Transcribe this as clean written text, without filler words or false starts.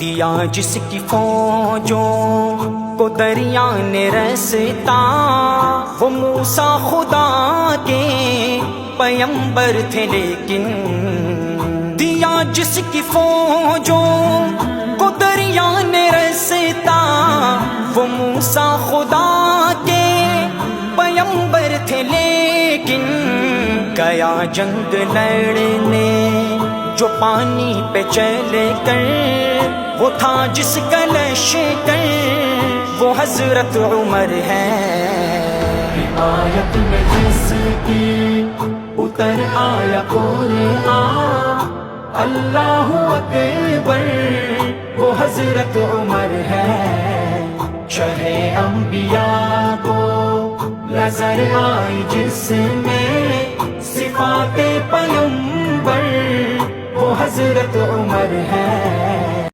दिया जिसकी फौजों को दरिया ने रास्ता, वो मूसा खुदा के पैगंबर थे लेकिन। दिया जिसकी फौजों को दरिया ने रास्ता, वो मूसा खुदा के पैगंबर थे लेकिन। गया जंग लड़ने जो पानी पे चले कर, वो था जिसका लश्कर, वो हजरत उमर है। हिमायत में जिसकी उतर आया कुरान, अल्लाहु अकबर, वो हजरत उमर है। शहे अंबिया को नजर आई जिसमें सिफाते पैगंबर, वो हजरत उमर है।